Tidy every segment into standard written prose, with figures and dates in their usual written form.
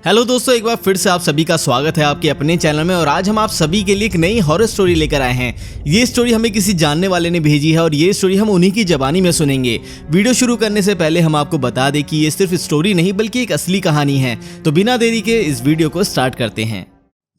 Hello दोस्तों, एक बार फिर से आप सभी का स्वागत है आपके अपने चैनल में। और आज हम आप सभी के लिए एक नई हॉरर स्टोरी लेकर आए हैं। ये स्टोरी हमें किसी जानने वाले ने भेजी है और ये स्टोरी हम उन्हीं की ज़बानी में सुनेंगे। वीडियो शुरू करने से पहले हम आपको बता दें कि ये सिर्फ स्टोरी नहीं बल्कि एक असली कहानी है। तो बिना देरी के इस वीडियो को स्टार्ट करते हैं।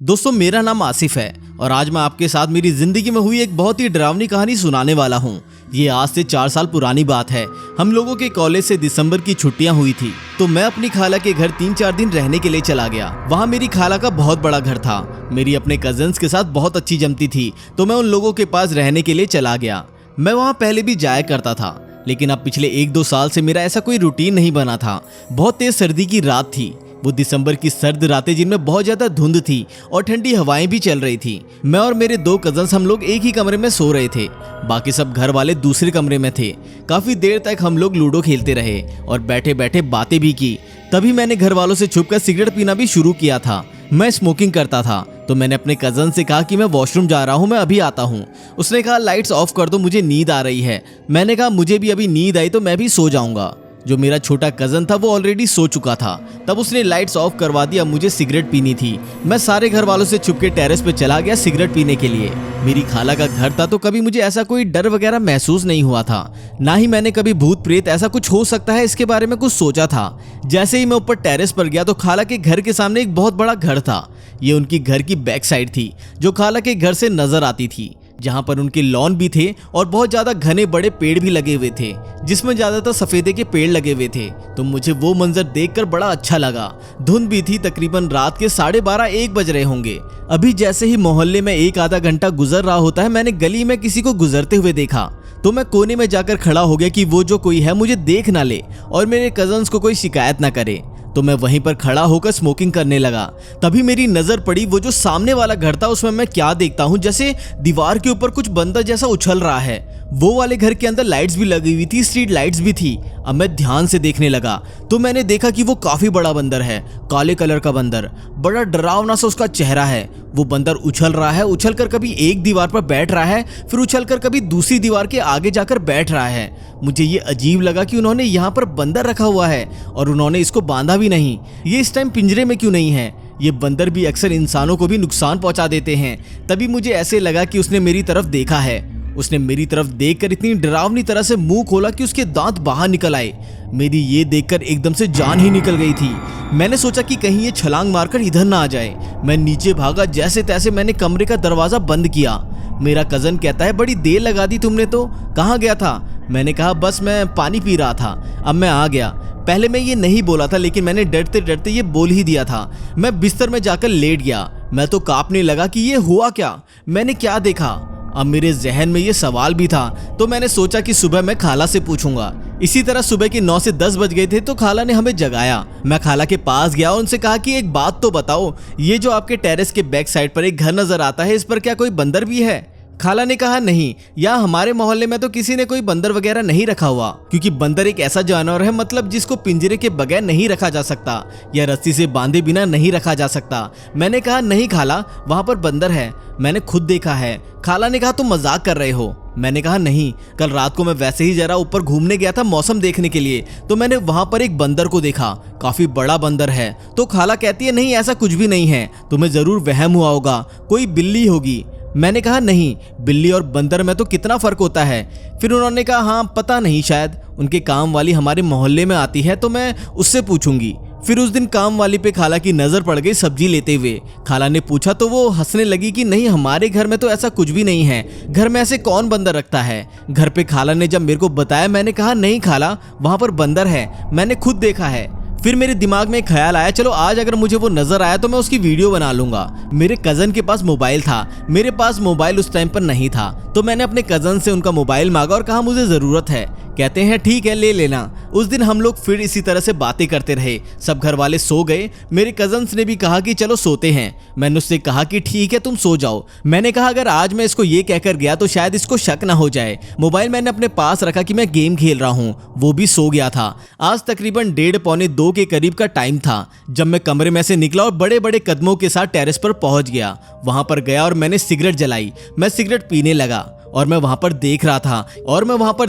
दोस्तों, मेरा नाम आसिफ है और आज मैं आपके साथ मेरी जिंदगी में हुई एक बहुत ही डरावनी कहानी सुनाने वाला हूँ। ये आज से 4 साल पुरानी बात है। हम लोगों के कॉलेज से दिसंबर की छुट्टियां हुई थी तो मैं अपनी खाला के घर 3-4 दिन रहने के लिए चला गया। वहाँ मेरी खाला का बहुत बड़ा घर था। मेरी अपने कजन्स के साथ बहुत अच्छी जमती थी तो मैं उन लोगों के पास रहने के लिए चला गया। मैं वहाँ पहले भी जाया करता था लेकिन अब पिछले 1-2 साल से मेरा ऐसा कोई रूटीन नहीं बना था। बहुत तेज सर्दी की रात थी, वो दिसंबर की सर्द रातें जिनमें बहुत ज्यादा धुंध थी और ठंडी हवाएं भी चल रही थी। मैं और मेरे 2 कजन्स हम लोग एक ही कमरे में सो रहे थे, बाकी सब घर वाले दूसरे कमरे में थे। काफी देर तक हम लोग लूडो खेलते रहे और बैठे बैठे बातें भी की। तभी मैंने घर वालों से छुपकर सिगरेट पीना भी शुरू किया था। मैं स्मोकिंग करता था तो मैंने अपने कजन से कहा कि मैं वॉशरूम जा रहा हूँ, मैं अभी आता हूँ। उसने कहा लाइट्स ऑफ कर दो, मुझे नींद आ रही है। मैंने कहा मुझे भी अभी नींद आई तो मैं भी सो जाऊंगा। जो मेरा छोटा कजन था वो ऑलरेडी सो चुका था। तब उसने लाइट्स ऑफ करवा दी। अब मुझे सिगरेट पीनी थी। मैं सारे घर वालों से छुपके टेरेस पे चला गया सिगरेट पीने के लिए। मेरी खाला का घर था तो कभी मुझे ऐसा कोई डर वगैरह महसूस नहीं हुआ था, ना ही मैंने कभी भूत प्रेत ऐसा कुछ हो सकता है इसके बारे में कुछ सोचा था। जैसे ही मैं ऊपर टेरेस पर गया तो खाला के घर के सामने एक बहुत बड़ा घर था। ये उनकी घर की बैक साइड थी जो खाला के घर से नजर आती थी, जहां पर उनके लॉन भी थे और बहुत ज्यादा घने बड़े पेड़ भी लगे हुए थे जिसमें ज्यादातर सफेदे के पेड़ लगे हुए थे। तो मुझे वो मंजर देखकर बड़ा अच्छा लगा। धुंध भी थी, तकरीबन रात के 12:30-1 बज रहे होंगे। अभी जैसे ही मोहल्ले में 1-आधा घंटा गुजर रहा होता है, मैंने गली में किसी को गुजरते हुए देखा तो मैं कोने में जाकर खड़ा हो गया कि वो जो कोई है मुझे देख ना ले और मेरे कजन्स को कोई शिकायत ना करे। तो मैं वहीं पर खड़ा होकर स्मोकिंग करने लगा। तभी मेरी नजर पड़ी वो जो सामने वाला घर था, उसमें मैं क्या देखता हूँ, जैसे दीवार के ऊपर कुछ बंदर जैसा उछल रहा है। वो वाले घर के अंदर लाइट्स भी लगी हुई थी, स्ट्रीट लाइट्स भी थी। अब मैं ध्यान से देखने लगा तो मैंने देखा कि वो काफी बड़ा बंदर है, काले कलर का बंदर। बड़ा डरावना सा उसका चेहरा है। वो बंदर उछल रहा है, उछलकर कभी एक दीवार पर बैठ रहा है, फिर उछलकर कभी दूसरी दीवार के आगे जाकर बैठ रहा है। मुझे ये अजीब लगा कि उन्होंने यहाँ पर बंदर रखा हुआ है और उन्होंने इसको बांधा भी नहीं। ये इस टाइम पिंजरे में क्यों नहीं है? ये बंदर भी अक्सर इंसानों को भी नुकसान पहुंचा देते हैं। तभी मुझे ऐसे लगा कि उसने मेरी तरफ देखा है। उसने मेरी तरफ देखकर इतनी डरावनी तरह से मुंह खोला कि उसके दांत बाहर निकल आए। मेरी ये देखकर एकदम से जान ही निकल गई थी। मैंने सोचा कि कहीं ये छलांग मारकर इधर ना आ जाए। मैं नीचे भागा, जैसे तैसे मैंने कमरे का दरवाजा बंद किया। मेरा कजन कहता है बड़ी देर लगा दी तुमने तो, कहाँ गया था? मैंने कहा बस मैं पानी पी रहा था, अब मैं आ गया। पहले मैं ये नहीं बोला था लेकिन मैंने डरते डरते ये बोल ही दिया था। मैं बिस्तर में जाकर लेट गया। मैं तो कांपने लगा कि ये हुआ क्या, मैंने क्या देखा। अब मेरे जहन में ये सवाल भी था तो मैंने सोचा कि सुबह मैं खाला से पूछूंगा। इसी तरह सुबह के 9 से 10 बज गए थे तो खाला ने हमें जगाया। मैं खाला के पास गया और उनसे कहा कि एक बात तो बताओ, ये जो आपके टेरेस के बैक साइड पर एक घर नजर आता है, इस पर क्या कोई बंदर भी है? खाला ने कहा नहीं, या हमारे मोहल्ले में तो किसी ने कोई बंदर वगैरह नहीं रखा हुआ, क्योंकि बंदर एक ऐसा जानवर है मतलब जिसको पिंजरे के बगैर नहीं रखा जा सकता या रस्सी से बांधे बिना नहीं रखा जा सकता। मैंने कहा नहीं खाला, वहां पर बंदर है, मैंने खुद देखा है। खाला ने कहा तुम मजाक कर रहे हो। मैंने कहा नहीं, कल रात को मैं वैसे ही जरा ऊपर घूमने गया था मौसम देखने के लिए, तो मैंने वहां पर एक बंदर को देखा, काफी बड़ा बंदर है। तो खाला कहती है नहीं ऐसा कुछ भी नहीं है, तुम्हें जरूर वहम हुआ होगा, कोई बिल्ली होगी। मैंने कहा नहीं, बिल्ली और बंदर में तो कितना फर्क होता है। फिर उन्होंने कहा हाँ पता नहीं, शायद उनके काम वाली हमारे मोहल्ले में आती है तो मैं उससे पूछूंगी। फिर उस दिन काम वाली पे खाला की नजर पड़ गई सब्जी लेते हुए। खाला ने पूछा तो वो हंसने लगी कि नहीं हमारे घर में तो ऐसा कुछ भी नहीं है, घर में ऐसे कौन बंदर रखता है घर पे। खाला ने जब मेरे को बताया मैंने कहा नहीं खाला, वहां पर बंदर है, मैंने खुद देखा है। फिर मेरे दिमाग में एक ख्याल आया, चलो आज अगर मुझे वो नजर आया तो मैं उसकी वीडियो बना लूंगा। मेरे कजन के पास मोबाइल था, मेरे पास मोबाइल उस टाइम पर नहीं था, तो मैंने अपने कजन से उनका मोबाइल मांगा और कहा मुझे जरूरत है। कहते हैं ठीक है ले लेना। उस दिन हम लोग फिर इसी तरह से बातें करते रहे। सब घर वाले सो गए। मेरे कजन्स ने भी कहा कि चलो सोते हैं। मैंने उससे कहा कि ठीक है तुम सो जाओ। मैंने कहा अगर आज मैं इसको ये कहकर गया तो शायद इसको शक ना हो जाए। मोबाइल मैंने अपने पास रखा कि मैं गेम खेल रहा हूँ। वो भी सो गया था। आज तकरीबन 1:30-2 के करीब का टाइम था जब मैं कमरे में से निकला और बड़े बड़े कदमों के साथ टेरेस पर पहुंच गया। वहां पर गया और मैंने सिगरेट जलाई। मैं सिगरेट पीने लगा। और मैं वहां पर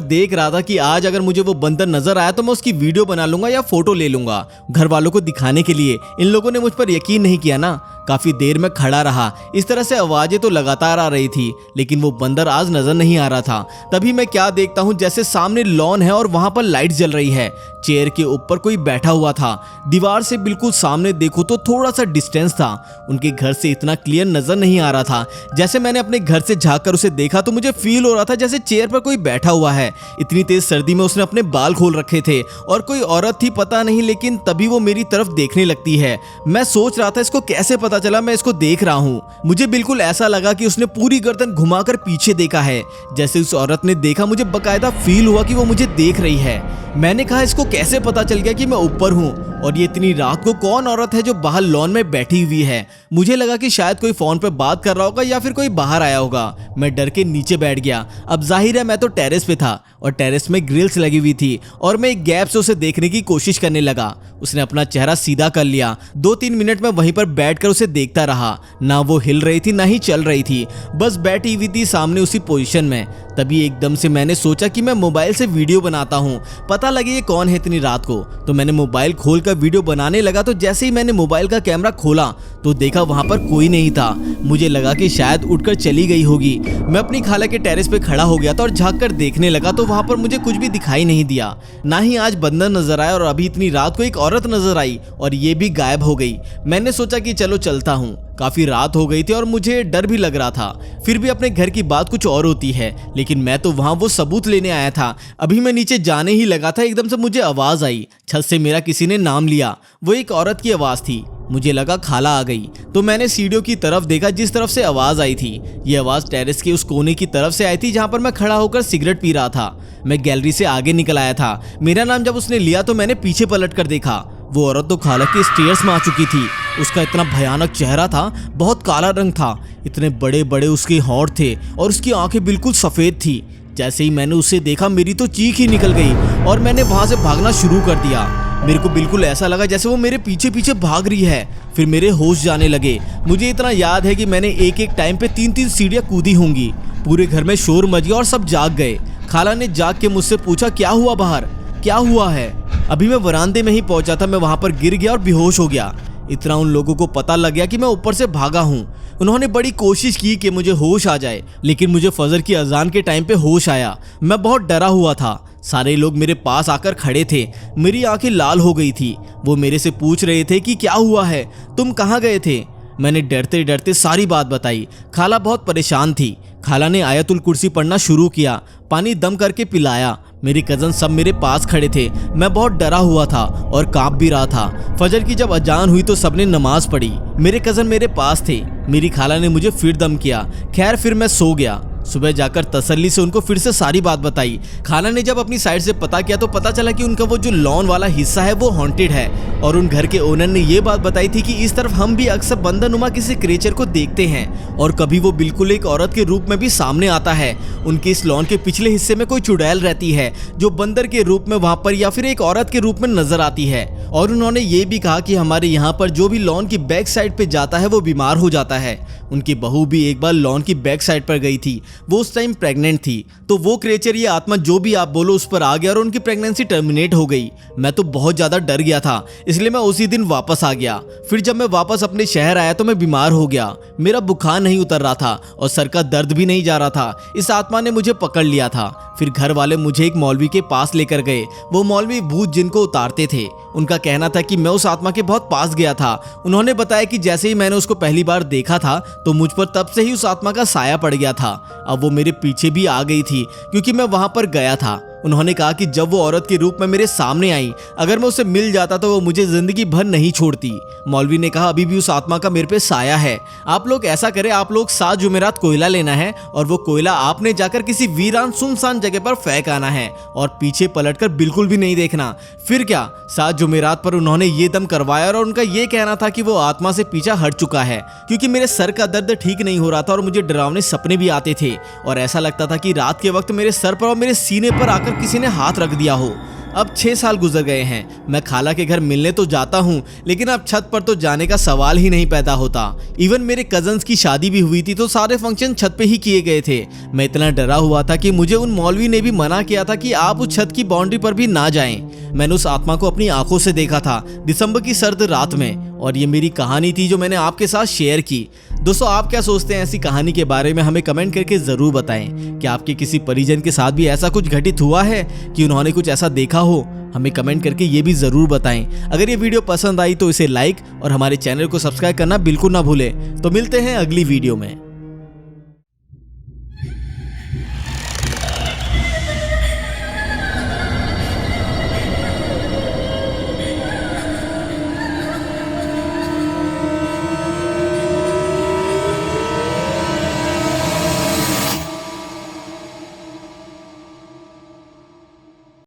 देख रहा था कि आज अगर मुझे वो बंदर नजर आया तो मैं उसकी वीडियो बना लूंगा या फोटो ले लूंगा घर वालों को दिखाने के लिए। इन लोगों ने मुझ पर यकीन नहीं किया ना। काफी देर में खड़ा रहा। इस तरह से आवाजें तो लगातार आ रही थी, लेकिन वो बंदर आज नजर नहीं आ रहा था। तभी मैं क्या देखता हूँ, जैसे सामने लॉन है और वहां पर लाइट जल रही है। चेयर के ऊपर कोई बैठा हुआ था। दीवार से बिल्कुल सामने देखो तो थोड़ा सा डिस्टेंस था। उनके घर से इतना क्लियर नजर नहीं आ रहा था। जैसे मैंने अपने घर से झांक कर उसे देखा तो मुझे फील हो रहा था जैसे चेयर पर कोई बैठा हुआ है। इतनी तेज सर्दी में उसने अपने बाल खोल रखे थे और कोई औरत थी पता नहीं, लेकिन तभी वो मेरी तरफ देखने लगती है। मैं सोच रहा था इसको कैसे पता चला मैं इसको देख रहा हूँ। मुझे बिल्कुल ऐसा लगा कि उसने पूरी गर्दन घुमाकर पीछे देखा है। जैसे उस औरत ने देखा, मुझे बकायदा फील हुआ कि वो मुझे देख रही है। मैंने कहा इसको कैसे पता चल गया कि मैं ऊपर हूँ, और ये इतनी रात को कौन औरत है जो बाहर लॉन में बैठी हुई है। मुझे लगा कि शायद कोई फोन पर बात कर रहा होगा या फिर कोई बाहर आया होगा। मैं डर के नीचे बैठ गया। अब जाहिर है मैं तो टेरेस पे था और टेरेस में ग्रिल्स लगी हुई थी और मैं एक गैप से उसे देखने की कोशिश करने लगा। उसने अपना चेहरा सीधा कर लिया। 2-3 मिनट में वहीं पर बैठकर उसे देखता रहा। ना वो हिल रही थी ना ही चल रही थी, बस बैठी हुई थी सामने उसी पोजीशन में। तभी एकदम से मैंने सोचा कि मैं मोबाइल से वीडियो बनाता हूँ, पता लगे ये कौन है इतनी रात को। तो मैंने मोबाइल खोलकर वीडियो बनाने लगा। तो जैसे ही मैंने मोबाइल का कैमरा खोला तो देखा वहां पर कोई नहीं था। मुझे लगा कि शायद उठकर चली गई होगी। मैं अपनी खाला के टेरेस पे खड़ा हो गया था और झांक कर देखने लगा तो वहां पर मुझे कुछ भी दिखाई नहीं दिया। ना ही आज बंदर नजर आया और अभी इतनी रात को एक औरत नजर आई और ये भी गायब हो गई। मैंने सोचा कि चलो चलता हूँ। काफी रात हो गई थी और मुझे डर भी लग रहा था। फिर भी अपने घर की बात कुछ और होती है, लेकिन मैं तो वहां वो सबूत लेने आया था। अभी मैं नीचे जाने ही लगा था, एकदम से मुझे आवाज आई। छत से मेरा किसी ने नाम लिया। वो एक औरत की आवाज थी। मुझे लगा खाला आ गई, तो मैंने सीढ़ियों की तरफ देखा जिस तरफ से आवाज आई थी। ये आवाज टेरेस के उस कोने की तरफ से आई थी जहां पर मैं खड़ा होकर सिगरेट पी रहा था। मैं गैलरी से आगे निकल आया था। मेरा नाम जब उसने लिया तो मैंने पीछे पलट कर देखा। वो औरत तो खाला के स्टेयर्स में आ चुकी थी। उसका इतना भयानक चेहरा था, बहुत काला रंग था, इतने बड़े बड़े उसके होंठ थे और उसकी आंखें बिल्कुल सफेद थी। जैसे ही मैंने उसे देखा मेरी तो चीख ही निकल गई और मैंने वहां से भागना शुरू कर दिया। मेरे को बिल्कुल ऐसा लगा जैसे वो मेरे पीछे पीछे भाग रही है। फिर मेरे होश जाने लगे। मुझे इतना याद है कि मैंने एक टाइम पे 3-3 सीढ़ियां कूदी होंगी। पूरे घर में शोर मच गया और सब जाग गए। खाला ने जाग के मुझसे पूछा क्या हुआ बाहर, क्या हुआ है। अभी मैं वरांदे में ही पहुंचा था, मैं वहां पर गिर गया और बेहोश हो गया। इतना उन लोगों को पता लग गया कि मैं ऊपर से भागा हूँ। उन्होंने बड़ी कोशिश की कि मुझे होश आ जाए, लेकिन मुझे फजर की अजान के टाइम पे होश आया। मैं बहुत डरा हुआ था। सारे लोग मेरे पास आकर खड़े थे। मेरी आंखें लाल हो गई थी। वो मेरे से पूछ रहे थे कि क्या हुआ है, तुम कहाँ गए थे। मैंने डरते डरते सारी बात बताई। खाला बहुत परेशान थी। खाला ने आयतुल कुर्सी पढ़ना शुरू किया, पानी दम करके पिलाया। मेरे कजन सब मेरे पास खड़े थे। मैं बहुत डरा हुआ था और कांप भी रहा था। फजर की जब अजान हुई तो सबने नमाज पढ़ी। मेरे कजन मेरे पास थे। मेरी खाला ने मुझे फिर दम किया। खैर फिर मैं सो गया। सुबह जाकर तसल्ली से उनको फिर से सारी बात बताई। खाला ने जब अपनी साइड से पता किया तो पता चला कि उनका वो जो लॉन वाला हिस्सा है वो हॉन्टेड है, और उन घर के ओनर ने ये बात बताई थी कि इस तरफ हम भी अक्सर बंदरनुमा किसी क्रिएचर को देखते हैं और कभी वो बिल्कुल एक औरत के रूप में भी सामने आता है। उनके इस लॉन के पिछले हिस्से में कोई चुड़ैल रहती है जो बंदर के रूप में वहां पर या फिर एक औरत के रूप में नजर आती है। और उन्होंने ये भी कहा कि हमारे यहाँ पर जो भी लॉन की बैक साइड पे जाता है वो बीमार हो जाता है। उनकी बहू भी एक बार लॉन की बैक साइड पर गई थी। वो उस टाइम प्रेग्नेंट थी, तो वो क्रिएचर, ये आत्मा जो भी आप बोलो, उस पर आ गया और उनकी प्रेगनेंसी टर्मिनेट हो गई। मैं तो बहुत ज्यादा डर गया था, इसलिए मैं उसी दिन वापस आ गया। फिर जब मैं वापस अपने शहर आया तो मैं बीमार हो गया। मेरा बुखार नहीं उतर रहा था और सर का दर्द भी नहीं जा रहा था। इस आत्मा ने मुझे पकड़ लिया था। फिर घर वाले मुझे एक मौलवी के पास लेकर गए। वो मौलवी भूत जिनको उतारते थे। उनका कहना था कि मैं उस आत्मा के बहुत पास गया था। उन्होंने बताया कि जैसे ही मैंने उसको पहली बार देखा था तो मुझ पर तब से ही उस आत्मा का साया पड़ गया था। अब वो मेरे पीछे भी आ गई थी क्योंकि मैं वहां पर गया था। उन्होंने कहा कि जब वो औरत के रूप में मेरे सामने आई, अगर मैं उससे मिल जाता तो वो मुझे जिंदगी भर नहीं छोड़ती। मौलवी ने कहा अभी भी उस आत्मा का मेरे पे साया है। आप लोग ऐसा करें, आप लोग 7 जुमेरात कोयला लेना है और वो कोयला आपने जाकर किसी वीरान सुनसान जगह पर फेंक आना है और पीछे पलटकर बिल्कुल भी नहीं देखना। फिर क्या, 7 जुमेरात पर उन्होंने ये दम करवाया और उनका ये कहना था कि वो आत्मा से पीछा हट चुका है क्योंकि मेरे सर का दर्द ठीक नहीं हो रहा था और मुझे डरावने सपने भी आते थे और ऐसा लगता था कि रात के वक्त मेरे सर पर और मेरे सीने पर आकर किसी ने हाथ रख दिया हो। अब 6 साल गुजर गए हैं। मैं खाला के घर मिलने तो जाता हूँ, लेकिन अब छत पर तो जाने का सवाल ही नहीं पैदा होता। इवन मेरे कजन्स की शादी भी हुई थी तो सारे फंक्शन छत पे ही किए गए थे। मैं इतना डरा हुआ था कि मुझे उन मौलवी ने भी मना किया था कि आप उस छत की बाउंड्री पर भी ना जाएं। मैंने उस आत्मा को अपनी आंखों से देखा था दिसंबर की सर्द रात में, और ये मेरी कहानी थी जो मैंने आपके साथ शेयर की। दोस्तों, आप क्या सोचते हैं ऐसी कहानी के बारे में? हमें कमेंट करके जरूर बताएं। क्या आपके किसी परिजन के साथ भी ऐसा कुछ घटित हुआ है कि उन्होंने कुछ ऐसा देखा हो? हमें कमेंट करके ये भी जरूर बताएं। अगर ये वीडियो पसंद आई तो इसे लाइक और हमारे चैनल को सब्सक्राइब करना बिल्कुल ना भूलें। तो मिलते हैं अगली वीडियो में।